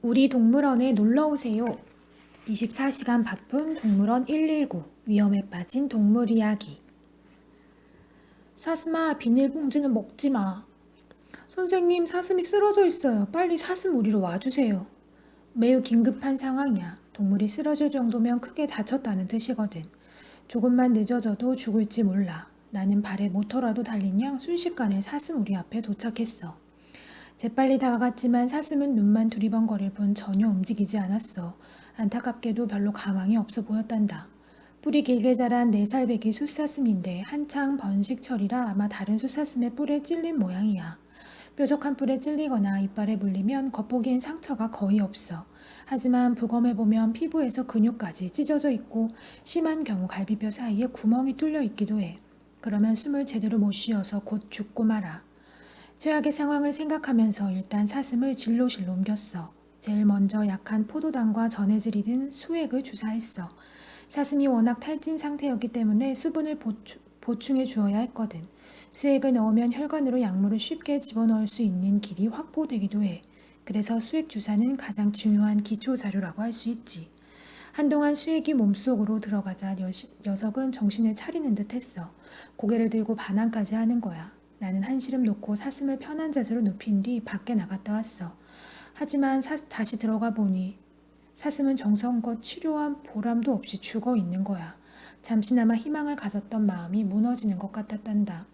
우리 동물원에 놀러 오세요. 24시간 바쁜 동물원 119 위험에 빠진 동물 이야기. 사슴아, 비닐봉지는 먹지 마. 선생님, 사슴이 쓰러져 있어요. 빨리 사슴 우리로 와주세요. 매우 긴급한 상황이야. 동물이 쓰러질 정도면 크게 다쳤다는 뜻이거든. 조금만 늦어져도 죽을지 몰라. 나는 발에 모터라도 달린 양 순식간에 사슴 우리 앞에 도착했어. 재빨리 다가갔지만 사슴은 눈만 두리번거릴 뿐 전혀 움직이지 않았어. 안타깝게도 별로 가망이 없어 보였단다. 뿔이 길게 자란 4살 배기 숫사슴인데 한창 번식철이라 아마 다른 숫사슴의 뿔에 찔린 모양이야. 뾰족한 뿔에 찔리거나 이빨에 물리면 겉보기엔 상처가 거의 없어. 하지만 부검해보면 피부에서 근육까지 찢어져 있고 심한 경우 갈비뼈 사이에 구멍이 뚫려 있기도 해. 그러면 숨을 제대로 못 쉬어서 곧 죽고 말아. 최악의 상황을 생각하면서 일단 사슴을 진로실로 옮겼어. 제일 먼저 약한 포도당과 전해질이 든 수액을 주사했어. 사슴이 워낙 탈진 상태였기 때문에 수분을 보충해 주어야 했거든. 수액을 넣으면 혈관으로 약물을 쉽게 집어넣을 수 있는 길이 확보되기도 해. 그래서 수액 주사는 가장 중요한 기초 자료라고 할 수 있지. 한동안 수액이 몸속으로 들어가자 녀석은 정신을 차리는 듯 했어. 고개를 들고 반항까지 하는 거야. 나는 한시름 놓고 사슴을 편한 자세로 눕힌 뒤 밖에 나갔다 왔어. 하지만 다시 들어가 보니 사슴은 정성껏 치료한 보람도 없이 죽어 있는 거야. 잠시나마 희망을 가졌던 마음이 무너지는 것 같았단다.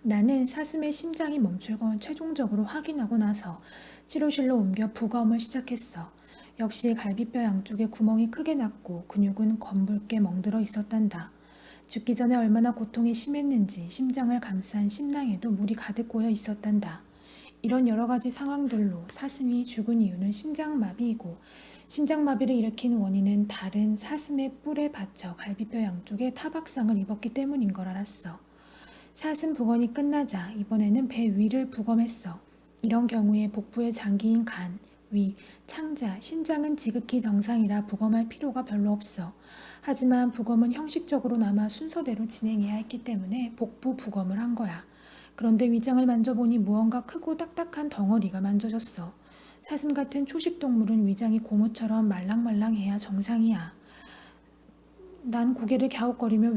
나는 사슴의 심장이 멈출 건 최종적으로 확인하고 나서 치료실로 옮겨 부검을 시작했어. 역시 갈비뼈 양쪽에 구멍이 크게 났고 근육은 검붉게 멍들어 있었단다. 죽기 전에 얼마나 고통이 심했는지 심장을 감싼 심낭에도 물이 가득 고여 있었단다. 이런 여러 가지 상황들로 사슴이 죽은 이유는 심장마비이고 심장마비를 일으킨 원인은 다른 사슴의 뿔에 받쳐 갈비뼈 양쪽에 타박상을 입었기 때문인 걸 알았어. 사슴 부검이 끝나자 이번에는 배 위를 부검했어. 이런 경우에 복부의 장기인 간, 위, 창자, 신장은 지극히 정상이라 부검할 필요가 별로 없어. 하지만 부검은 형식적으로나마 순서대로 진행해야 했기 때문에 복부 부검을 한 거야. 그런데 위장을 만져보니 무언가 크고 딱딱한 덩어리가 만져졌어. 사슴 같은 초식 동물은 위장이 고무처럼 말랑말랑해야 정상이야. 난 고개를 갸웃거리며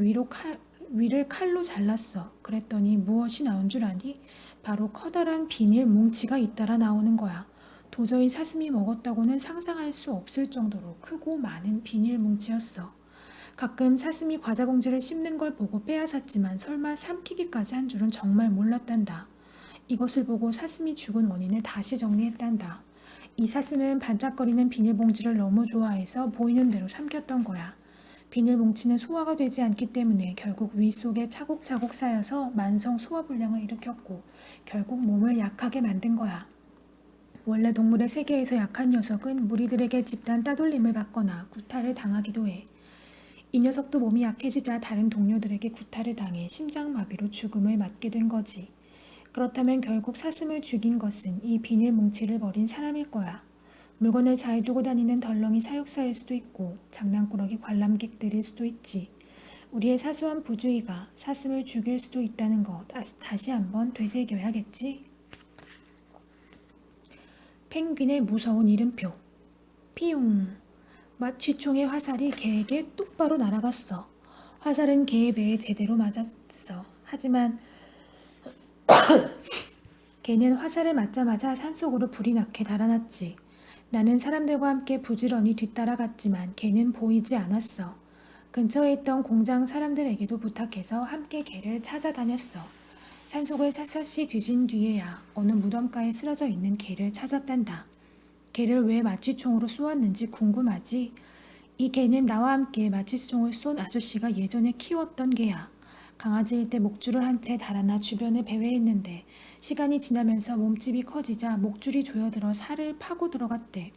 위를 칼로 잘랐어. 그랬더니 무엇이 나온 줄 아니? 바로 커다란 비닐 뭉치가 잇따라 나오는 거야. 도저히 사슴이 먹었다고는 상상할 수 없을 정도로 크고 많은 비닐 뭉치였어. 가끔 사슴이 과자 봉지를 씹는 걸 보고 빼앗았지만 설마 삼키기까지 한 줄은 정말 몰랐단다. 이것을 보고 사슴이 죽은 원인을 다시 정리했단다. 이 사슴은 반짝거리는 비닐봉지를 너무 좋아해서 보이는 대로 삼켰던 거야. 비닐봉지는 소화가 되지 않기 때문에 결국 위 속에 차곡차곡 쌓여서 만성 소화불량을 일으켰고 결국 몸을 약하게 만든 거야. 원래 동물의 세계에서 약한 녀석은 무리들에게 집단 따돌림을 받거나 구타를 당하기도 해. 이 녀석도 몸이 약해지자 다른 동료들에게 구타를 당해 심장마비로 죽음을 맞게 된 거지. 그렇다면 결국 사슴을 죽인 것은 이 비닐 뭉치를 버린 사람일 거야. 물건을 잘 두고 다니는 덜렁이 사육사일 수도 있고 장난꾸러기 관람객들일 수도 있지. 우리의 사소한 부주의가 사슴을 죽일 수도 있다는 것 다시 한번 되새겨야겠지. 펭귄의 무서운 이름표. 피용. 마취총의 화살이 개에게 똑바로 날아갔어. 화살은 개의 배에 제대로 맞았어. 하지만 개는 화살을 맞자마자 산속으로 불이 나게 달아났지. 나는 사람들과 함께 부지런히 뒤따라갔지만 개는 보이지 않았어. 근처에 있던 공장 사람들에게도 부탁해서 함께 개를 찾아다녔어. 산속을 샅샅이 뒤진 뒤에야 어느 무덤가에 쓰러져 있는 개를 찾았단다. 개를 왜 마취총으로 쏘았는지 궁금하지? 이 개는 나와 함께 마취총을 쏜 아저씨가 예전에 키웠던 개야. 강아지일 때 목줄을 한 채 달아나 주변을 배회했는데 시간이 지나면서 몸집이 커지자 목줄이 조여들어 살을 파고 들어갔대.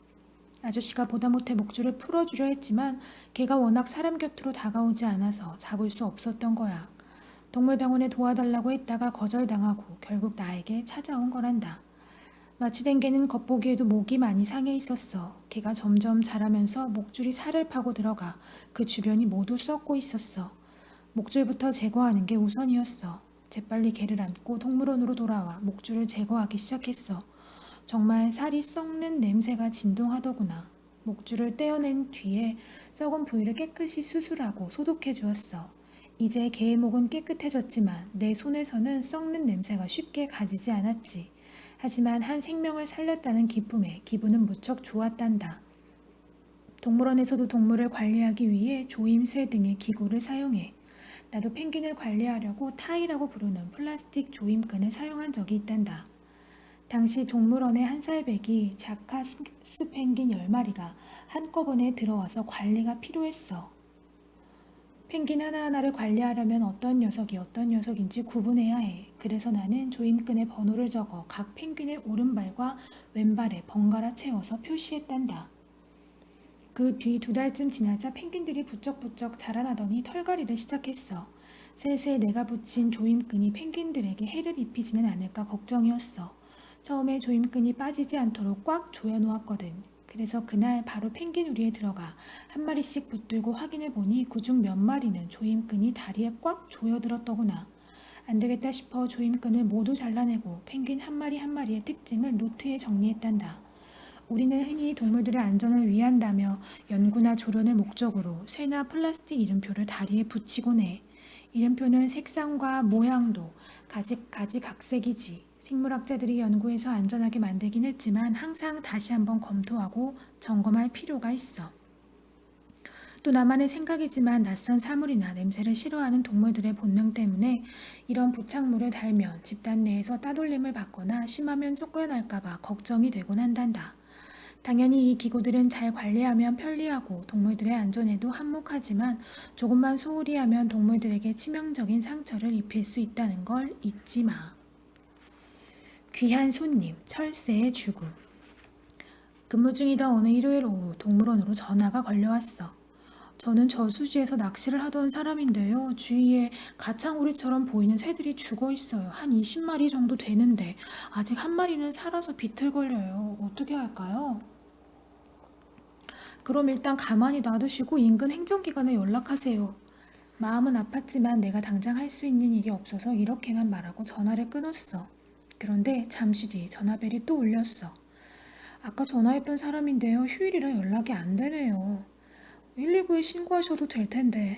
아저씨가 보다 못해 목줄을 풀어주려 했지만 개가 워낙 사람 곁으로 다가오지 않아서 잡을 수 없었던 거야. 동물병원에 도와달라고 했다가 거절당하고 결국 나에게 찾아온 거란다. 마취된 개는 겉보기에도 목이 많이 상해 있었어. 개가 점점 자라면서 목줄이 살을 파고 들어가 그 주변이 모두 썩고 있었어. 목줄부터 제거하는 게 우선이었어. 재빨리 개를 안고 동물원으로 돌아와 목줄을 제거하기 시작했어. 정말 살이 썩는 냄새가 진동하더구나. 목줄을 떼어낸 뒤에 썩은 부위를 깨끗이 수술하고 소독해 주었어. 이제 개의 목은 깨끗해졌지만 내 손에서는 썩는 냄새가 쉽게 가지지 않았지. 하지만 한 생명을 살렸다는 기쁨에 기분은 무척 좋았단다. 동물원에서도 동물을 관리하기 위해 조임쇠 등의 기구를 사용해. 나도 펭귄을 관리하려고 타이라고 부르는 플라스틱 조임끈을 사용한 적이 있단다. 당시 동물원의 한 살배기 자카스 펭귄 10마리가 한꺼번에 들어와서 관리가 필요했어. 펭귄 하나하나를 관리하려면 어떤 녀석이 어떤 녀석인지 구분해야 해. 그래서 나는 조임끈에 번호를 적어 각 펭귄의 오른발과 왼발에 번갈아 채워서 표시했단다. 그 뒤 2달쯤 지나자 펭귄들이 부쩍부쩍 자라나더니 털갈이를 시작했어. 슬슬 내가 붙인 조임끈이 펭귄들에게 해를 입히지는 않을까 걱정이었어. 처음에 조임끈이 빠지지 않도록 꽉 조여놓았거든. 그래서 그날 바로 펭귄 우리에 들어가 한 마리씩 붙들고 확인해 보니 그중 몇 마리는 조임끈이 다리에 꽉 조여들었더구나. 안 되겠다 싶어 조임끈을 모두 잘라내고 펭귄 한 마리 한 마리의 특징을 노트에 정리했단다. 우리는 흔히 동물들의 안전을 위한다며 연구나 조련을 목적으로 쇠나 플라스틱 이름표를 다리에 붙이곤 해. 이름표는 색상과 모양도 가지각색이지. 생물학자들이 연구해서 안전하게 만들긴 했지만 항상 다시 한번 검토하고 점검할 필요가 있어. 또 나만의 생각이지만 낯선 사물이나 냄새를 싫어하는 동물들의 본능 때문에 이런 부착물을 달면 집단 내에서 따돌림을 받거나 심하면 쫓겨날까봐 걱정이 되곤 한단다. 당연히 이 기구들은 잘 관리하면 편리하고 동물들의 안전에도 한몫하지만 조금만 소홀히 하면 동물들에게 치명적인 상처를 입힐 수 있다는 걸 잊지 마. 귀한 손님, 철새의 죽음. 근무 중이던 어느 일요일 오후 동물원으로 전화가 걸려왔어. 저는 저수지에서 낚시를 하던 사람인데요. 주위에 가창오리처럼 보이는 새들이 죽어 있어요. 한 20마리 정도 되는데 아직 한 마리는 살아서 비틀거려요. 어떻게 할까요? 그럼 일단 가만히 놔두시고 인근 행정기관에 연락하세요. 마음은 아팠지만 내가 당장 할 수 있는 일이 없어서 이렇게만 말하고 전화를 끊었어. 그런데 잠시 뒤 전화벨이 또 울렸어. 아까 전화했던 사람인데요. 휴일이라 연락이 안 되네요. 119에 신고하셔도 될 텐데.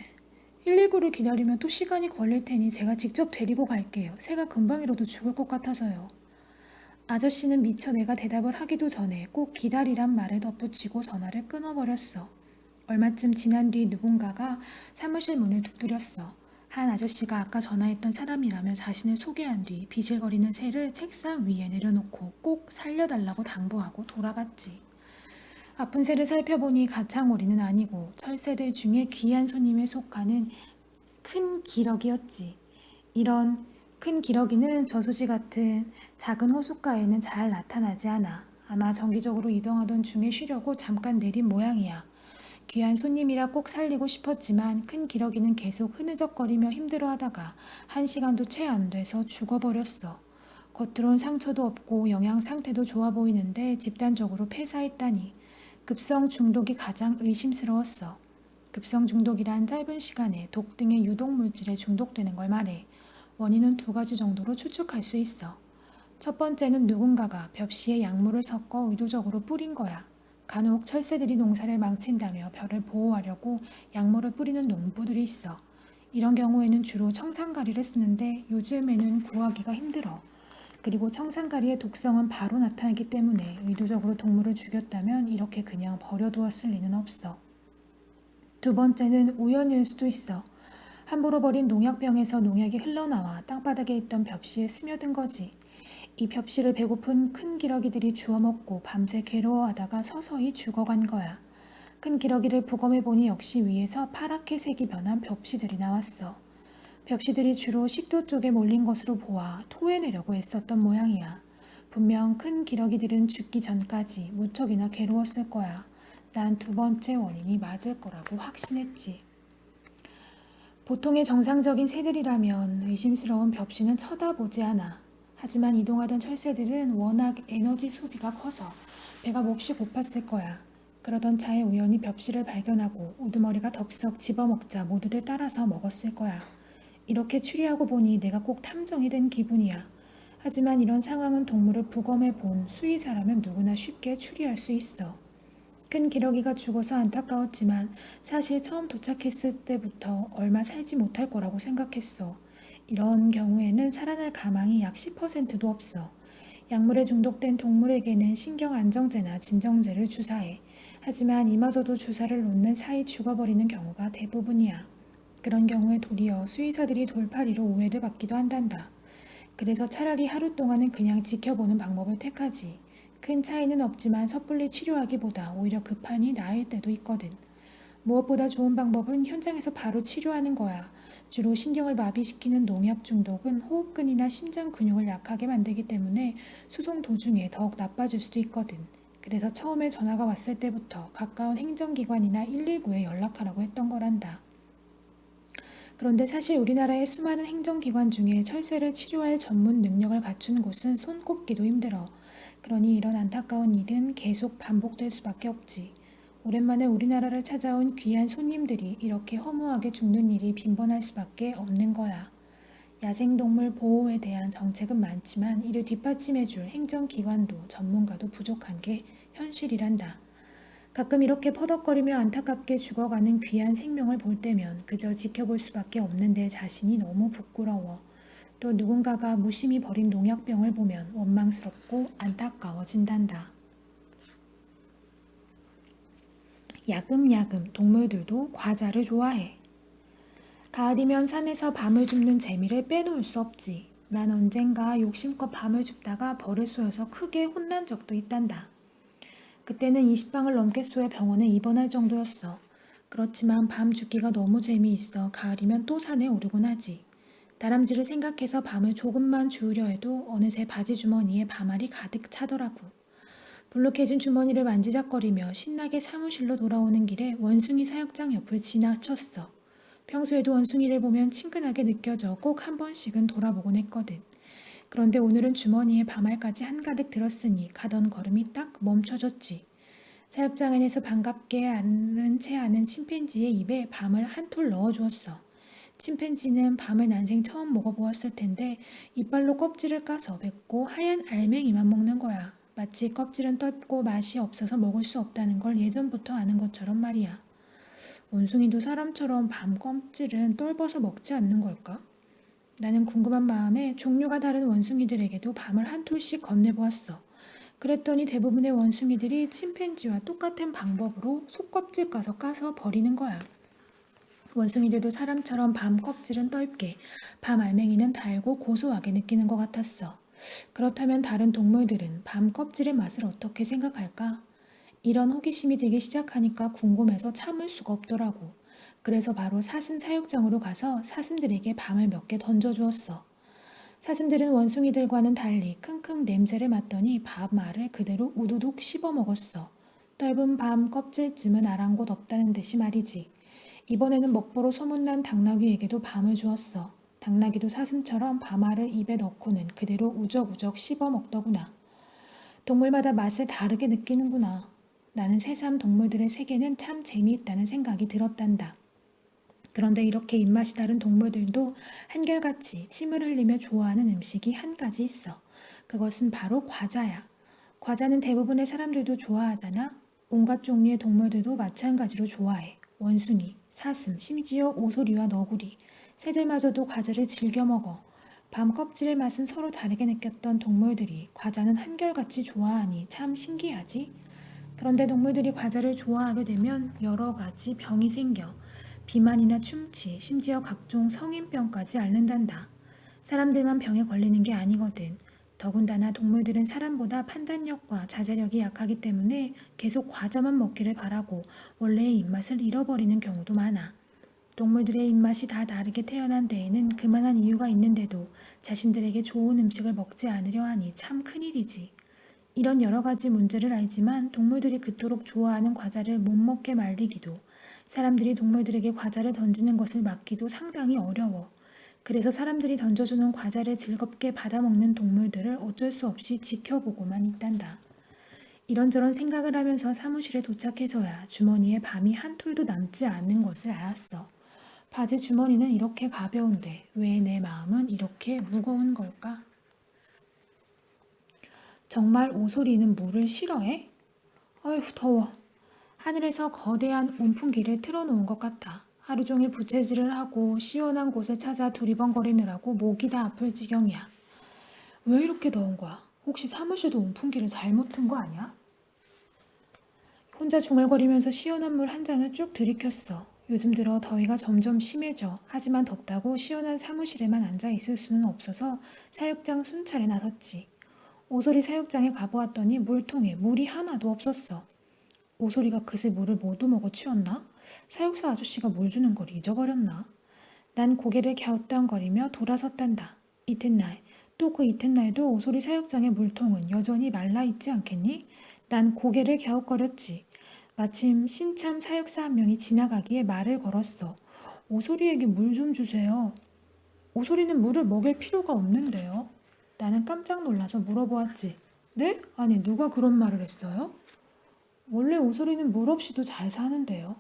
119를 기다리면 또 시간이 걸릴 테니 제가 직접 데리고 갈게요. 새가 금방이라도 죽을 것 같아서요. 아저씨는 미처 내가 대답을 하기도 전에 꼭 기다리란 말을 덧붙이고 전화를 끊어버렸어. 얼마쯤 지난 뒤 누군가가 사무실 문을 두드렸어. 한 아저씨가 아까 전화했던 사람이라며 자신을 소개한 뒤 비실거리는 새를 책상 위에 내려놓고 꼭 살려달라고 당부하고 돌아갔지. 아픈 새를 살펴보니 가창오리는 아니고 철새들 중에 귀한 손님에 속하는 큰 기러기였지. 이런 큰 기러기는 저수지 같은 작은 호숫가에는 잘 나타나지 않아. 아마 정기적으로 이동하던 중에 쉬려고 잠깐 내린 모양이야. 귀한 손님이라 꼭 살리고 싶었지만 큰 기러기는 계속 흐느적거리며 힘들어하다가 1시간도 채 안 돼서 죽어버렸어. 겉으론 상처도 없고 영양 상태도 좋아 보이는데 집단적으로 폐사했다니. 급성 중독이 가장 의심스러웠어. 급성 중독이란 짧은 시간에 독 등의 유독 물질에 중독되는 걸 말해. 원인은 2가지 정도로 추측할 수 있어. 첫 번째는 누군가가 벽시에 약물을 섞어 의도적으로 뿌린 거야. 간혹 철새들이 농사를 망친다며 벼를 보호하려고 약물을 뿌리는 농부들이 있어. 이런 경우에는 주로 청산가리를 쓰는데 요즘에는 구하기가 힘들어. 그리고 청산가리의 독성은 바로 나타나기 때문에 의도적으로 동물을 죽였다면 이렇게 그냥 버려두었을 리는 없어. 두 번째는 우연일 수도 있어. 함부로 버린 농약병에서 농약이 흘러나와 땅바닥에 있던 벽시에 스며든 거지. 이 벽시를 배고픈 큰 기러기들이 주워 먹고 밤새 괴로워하다가 서서히 죽어간 거야. 큰 기러기를 부검해보니 역시 위에서 파랗게 색이 변한 벽시들이 나왔어. 벽시들이 주로 식도 쪽에 몰린 것으로 보아 토해내려고 애썼던 모양이야. 분명 큰 기러기들은 죽기 전까지 무척이나 괴로웠을 거야. 난 2번째 원인이 맞을 거라고 확신했지. 보통의 정상적인 새들이라면 의심스러운 벽시는 쳐다보지 않아. 하지만 이동하던 철새들은 워낙 에너지 소비가 커서 배가 몹시 고팠을 거야. 그러던 차에 우연히 벽시를 발견하고 우두머리가 덥석 집어먹자 모두들 따라서 먹었을 거야. 이렇게 추리하고 보니 내가 꼭 탐정이 된 기분이야. 하지만 이런 상황은 동물을 부검해 본 수의사라면 누구나 쉽게 추리할 수 있어. 큰 기러기가 죽어서 안타까웠지만 사실 처음 도착했을 때부터 얼마 살지 못할 거라고 생각했어. 이런 경우에는 살아날 가망이 약 10%도 없어. 약물에 중독된 동물에게는 신경 안정제나 진정제를 주사해. 하지만 이마저도 주사를 놓는 사이 죽어버리는 경우가 대부분이야. 그런 경우에 도리어 수의사들이 돌팔이로 오해를 받기도 한단다. 그래서 차라리 하루 동안은 그냥 지켜보는 방법을 택하지. 큰 차이는 없지만 섣불리 치료하기보다 오히려 급하니 나을 때도 있거든. 무엇보다 좋은 방법은 현장에서 바로 치료하는 거야. 주로 신경을 마비시키는 농약 중독은 호흡근이나 심장 근육을 약하게 만들기 때문에 수송 도중에 더욱 나빠질 수도 있거든. 그래서 처음에 전화가 왔을 때부터 가까운 행정기관이나 119에 연락하라고 했던 거란다. 그런데 사실 우리나라의 수많은 행정기관 중에 철새를 치료할 전문 능력을 갖춘 곳은 손꼽기도 힘들어. 그러니 이런 안타까운 일은 계속 반복될 수밖에 없지. 오랜만에 우리나라를 찾아온 귀한 손님들이 이렇게 허무하게 죽는 일이 빈번할 수밖에 없는 거야. 야생동물 보호에 대한 정책은 많지만 이를 뒷받침해줄 행정기관도 전문가도 부족한 게 현실이란다. 가끔 이렇게 퍼덕거리며 안타깝게 죽어가는 귀한 생명을 볼 때면 그저 지켜볼 수밖에 없는 내 자신이 너무 부끄러워. 또 누군가가 무심히 버린 농약병을 보면 원망스럽고 안타까워진단다. 야금야금 동물들도 과자를 좋아해. 가을이면 산에서 밤을 줍는 재미를 빼놓을 수 없지. 난 언젠가 욕심껏 밤을 줍다가 벌을 쏘여서 크게 혼난 적도 있단다. 그때는 20방을 넘게 쏘여 병원에 입원할 정도였어. 그렇지만 밤 죽기가 너무 재미있어 가을이면 또 산에 오르곤 하지. 다람쥐를 생각해서 밤을 조금만 주우려 해도 어느새 바지 주머니에 밤알이 가득 차더라고. 볼록해진 주머니를 만지작거리며 신나게 사무실로 돌아오는 길에 원숭이 사육장 옆을 지나쳤어. 평소에도 원숭이를 보면 친근하게 느껴져 꼭 한 번씩은 돌아보곤 했거든. 그런데 오늘은 주머니에 밤알까지 한가득 들었으니 가던 걸음이 딱 멈춰졌지. 사육장 안에서 반갑게 아는 채 아는 침팬지의 입에 밤을 한 톨 넣어주었어. 침팬지는 밤을 난생 처음 먹어보았을 텐데 이빨로 껍질을 까서 뱉고 하얀 알맹이만 먹는 거야. 마치 껍질은 떫고 맛이 없어서 먹을 수 없다는 걸 예전부터 아는 것처럼 말이야. 원숭이도 사람처럼 밤 껍질은 떫어서 먹지 않는 걸까? 나는 궁금한 마음에 종류가 다른 원숭이들에게도 밤을 한 톨씩 건네보았어. 그랬더니 대부분의 원숭이들이 침팬지와 똑같은 방법으로 속껍질 까서 버리는 거야. 원숭이들도 사람처럼 밤 껍질은 떫게, 밤 알맹이는 달고 고소하게 느끼는 것 같았어. 그렇다면 다른 동물들은 밤 껍질의 맛을 어떻게 생각할까? 이런 호기심이 들기 시작하니까 궁금해서 참을 수가 없더라고. 그래서 바로 사슴 사육장으로 가서 사슴들에게 밤을 몇 개 던져주었어. 사슴들은 원숭이들과는 달리 킁킁 냄새를 맡더니 밤알을 그대로 우두둑 씹어 먹었어. 떫은 밤 껍질쯤은 아랑곳 없다는 듯이 말이지. 이번에는 먹보로 소문난 당나귀에게도 밤을 주었어. 당나귀도 사슴처럼 밤알을 입에 넣고는 그대로 우적우적 씹어 먹더구나. 동물마다 맛을 다르게 느끼는구나. 나는 새삼 동물들의 세계는 참 재미있다는 생각이 들었단다. 그런데 이렇게 입맛이 다른 동물들도 한결같이 침을 흘리며 좋아하는 음식이 한 가지 있어. 그것은 바로 과자야. 과자는 대부분의 사람들도 좋아하잖아. 온갖 종류의 동물들도 마찬가지로 좋아해. 원숭이, 사슴, 심지어 오소리와 너구리, 새들마저도 과자를 즐겨 먹어. 밤 껍질의 맛은 서로 다르게 느꼈던 동물들이 과자는 한결같이 좋아하니 참 신기하지? 그런데 동물들이 과자를 좋아하게 되면 여러 가지 병이 생겨. 비만이나 충치, 심지어 각종 성인병까지 앓는단다. 사람들만 병에 걸리는 게 아니거든. 더군다나 동물들은 사람보다 판단력과 자제력이 약하기 때문에 계속 과자만 먹기를 바라고 원래의 입맛을 잃어버리는 경우도 많아. 동물들의 입맛이 다 다르게 태어난 데에는 그만한 이유가 있는데도 자신들에게 좋은 음식을 먹지 않으려 하니 참 큰일이지. 이런 여러 가지 문제를 알지만 동물들이 그토록 좋아하는 과자를 못 먹게 말리기도, 사람들이 동물들에게 과자를 던지는 것을 막기도 상당히 어려워. 그래서 사람들이 던져주는 과자를 즐겁게 받아먹는 동물들을 어쩔 수 없이 지켜보고만 있단다. 이런저런 생각을 하면서 사무실에 도착해서야 주머니에 밤이 한 톨도 남지 않는 것을 알았어. 바지 주머니는 이렇게 가벼운데 왜 내 마음은 이렇게 무거운 걸까? 정말 오소리는 물을 싫어해? 어휴, 더워. 하늘에서 거대한 온풍기를 틀어놓은 것 같아. 하루 종일 부채질을 하고 시원한 곳을 찾아 두리번거리느라고 목이 다 아플 지경이야. 왜 이렇게 더운 거야? 혹시 사무실도 온풍기를 잘못 튼 거 아니야? 혼자 중얼거리면서 시원한 물 한 잔을 쭉 들이켰어. 요즘 들어 더위가 점점 심해져. 하지만 덥다고 시원한 사무실에만 앉아 있을 수는 없어서 사육장 순찰에 나섰지. 오소리 사육장에 가보았더니 물통에 물이 하나도 없었어. 오소리가 그새 물을 모두 먹어 치웠나? 사육사 아저씨가 물 주는 걸 잊어버렸나? 난 고개를 갸우뚱거리며 돌아섰단다. 이튿날, 또 그 이튿날도 오소리 사육장의 물통은 여전히 말라있지 않겠니? 난 고개를 갸웃거렸지. 마침 신참 사육사 한 명이 지나가기에 말을 걸었어. 오소리에게 물 좀 주세요. 오소리는 물을 먹일 필요가 없는데요. 나는 깜짝 놀라서 물어보았지. 네? 아니, 누가 그런 말을 했어요? 원래 오소리는 물 없이도 잘 사는데요.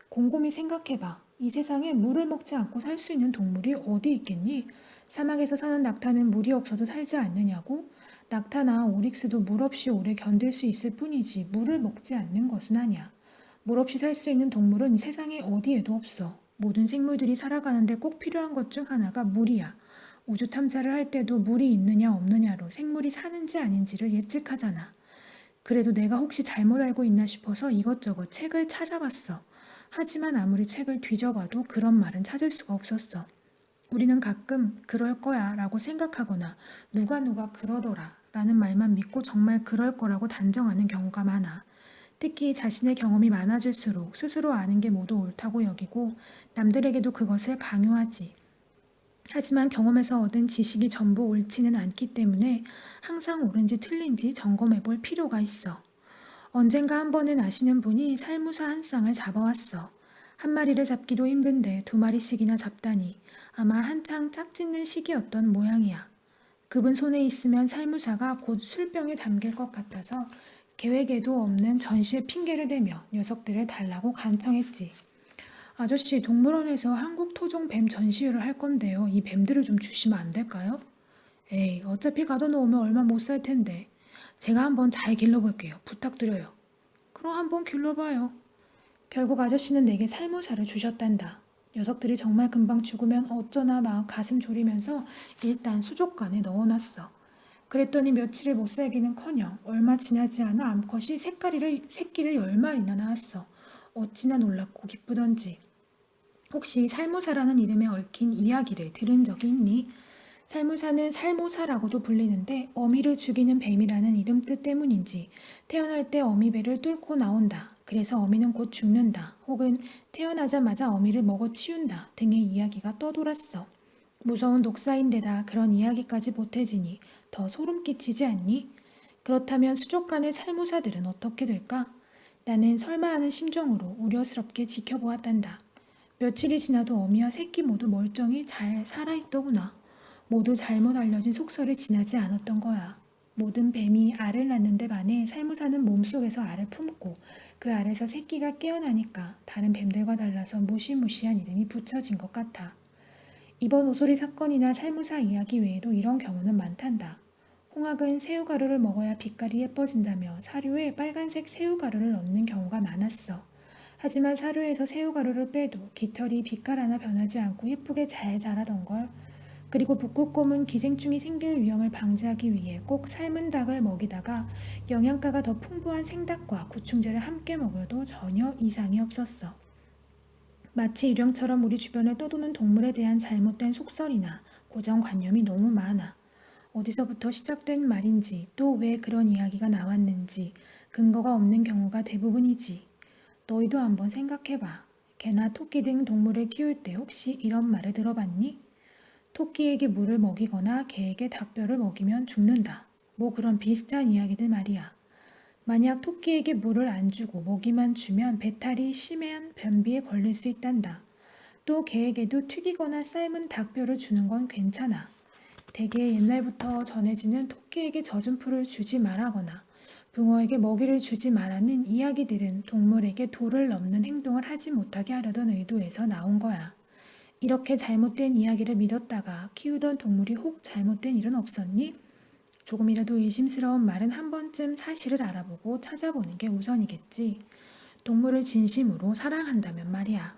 곰곰이 생각해봐. 이 세상에 물을 먹지 않고 살 수 있는 동물이 어디 있겠니? 사막에서 사는 낙타는 물이 없어도 살지 않느냐고? 낙타나 오릭스도 물 없이 오래 견딜 수 있을 뿐이지 물을 먹지 않는 것은 아니야. 물 없이 살 수 있는 동물은 세상에 어디에도 없어. 모든 생물들이 살아가는데 꼭 필요한 것 중 하나가 물이야. 우주 탐사를 할 때도 물이 있느냐 없느냐로 생물이 사는지 아닌지를 예측하잖아. 그래도 내가 혹시 잘못 알고 있나 싶어서 이것저것 책을 찾아봤어. 하지만 아무리 책을 뒤져봐도 그런 말은 찾을 수가 없었어. 우리는 가끔 그럴 거야 라고 생각하거나 누가 그러더라 라는 말만 믿고 정말 그럴 거라고 단정하는 경우가 많아. 특히 자신의 경험이 많아질수록 스스로 아는 게 모두 옳다고 여기고 남들에게도 그것을 강요하지. 하지만 경험에서 얻은 지식이 전부 옳지는 않기 때문에 항상 옳은지 틀린지 점검해 볼 필요가 있어. 언젠가 한 번은 아시는 분이 살무사 한 쌍을 잡아왔어. 한 마리를 잡기도 힘든데 두 마리씩이나 잡다니 아마 한창 짝짓는 시기였던 모양이야. 그분 손에 있으면 살무사가 곧 술병에 담길 것 같아서 계획에도 없는 전시의 핑계를 대며 녀석들을 달라고 간청했지. 아저씨, 동물원에서 한국 토종 뱀 전시회를 할 건데요. 이 뱀들을 좀 주시면 안 될까요? 에이, 어차피 가둬놓으면 얼마 못 살 텐데. 제가 한번 잘 길러볼게요. 부탁드려요. 그럼 한번 길러봐요. 결국 아저씨는 내게 살모사를 주셨단다. 녀석들이 정말 금방 죽으면 어쩌나 막 가슴 졸이면서 일단 수족관에 넣어놨어. 그랬더니 며칠을 못 살기는커녕 얼마 지나지 않아 암컷이 새끼를 10마리나 낳았어. 어찌나 놀랍고 기쁘던지. 혹시 살모사라는 이름에 얽힌 이야기를 들은 적이 있니? 살무사는 살모사라고도 불리는데 어미를 죽이는 뱀이라는 이름 뜻 때문인지 태어날 때 어미배를 뚫고 나온다. 그래서 어미는 곧 죽는다. 혹은 태어나자마자 어미를 먹어 치운다 등의 이야기가 떠돌았어. 무서운 독사인데다 그런 이야기까지 보태지니 더 소름 끼치지 않니? 그렇다면 수족관의 살무사들은 어떻게 될까? 나는 설마 하는 심정으로 우려스럽게 지켜보았단다. 며칠이 지나도 어미와 새끼 모두 멀쩡히 잘 살아있더구나. 모두 잘못 알려진 속설이 지나지 않았던 거야. 모든 뱀이 알을 낳는데 반해 살무사는 몸속에서 알을 품고 그 알에서 새끼가 깨어나니까 다른 뱀들과 달라서 무시무시한 이름이 붙여진 것 같아. 이번 오소리 사건이나 살무사 이야기 외에도 이런 경우는 많단다. 홍학은 새우가루를 먹어야 빛깔이 예뻐진다며 사료에 빨간색 새우가루를 넣는 경우가 많았어. 하지만 사료에서 새우가루를 빼도 깃털이 빛깔 하나 변하지 않고 예쁘게 잘 자라던걸. 그리고 북극곰은 기생충이 생길 위험을 방지하기 위해 꼭 삶은 닭을 먹이다가 영양가가 더 풍부한 생닭과 구충제를 함께 먹여도 전혀 이상이 없었어. 마치 유령처럼 우리 주변을 떠도는 동물에 대한 잘못된 속설이나 고정관념이 너무 많아. 어디서부터 시작된 말인지 또 왜 그런 이야기가 나왔는지 근거가 없는 경우가 대부분이지. 너희도 한번 생각해봐. 개나 토끼 등 동물을 키울 때 혹시 이런 말을 들어봤니? 토끼에게 물을 먹이거나 개에게 닭뼈를 먹이면 죽는다. 뭐 그런 비슷한 이야기들 말이야. 만약 토끼에게 물을 안 주고 먹이만 주면 배탈이 심한 변비에 걸릴 수 있단다. 또 개에게도 튀기거나 삶은 닭뼈를 주는 건 괜찮아. 대개 옛날부터 전해지는 토끼에게 젖은 풀을 주지 말라거나 붕어에게 먹이를 주지 말라는 이야기들은 동물에게 도를 넘는 행동을 하지 못하게 하려던 의도에서 나온 거야. 이렇게 잘못된 이야기를 믿었다가 키우던 동물이 혹 잘못된 일은 없었니? 조금이라도 의심스러운 말은 한 번쯤 사실을 알아보고 찾아보는 게 우선이겠지. 동물을 진심으로 사랑한다면 말이야.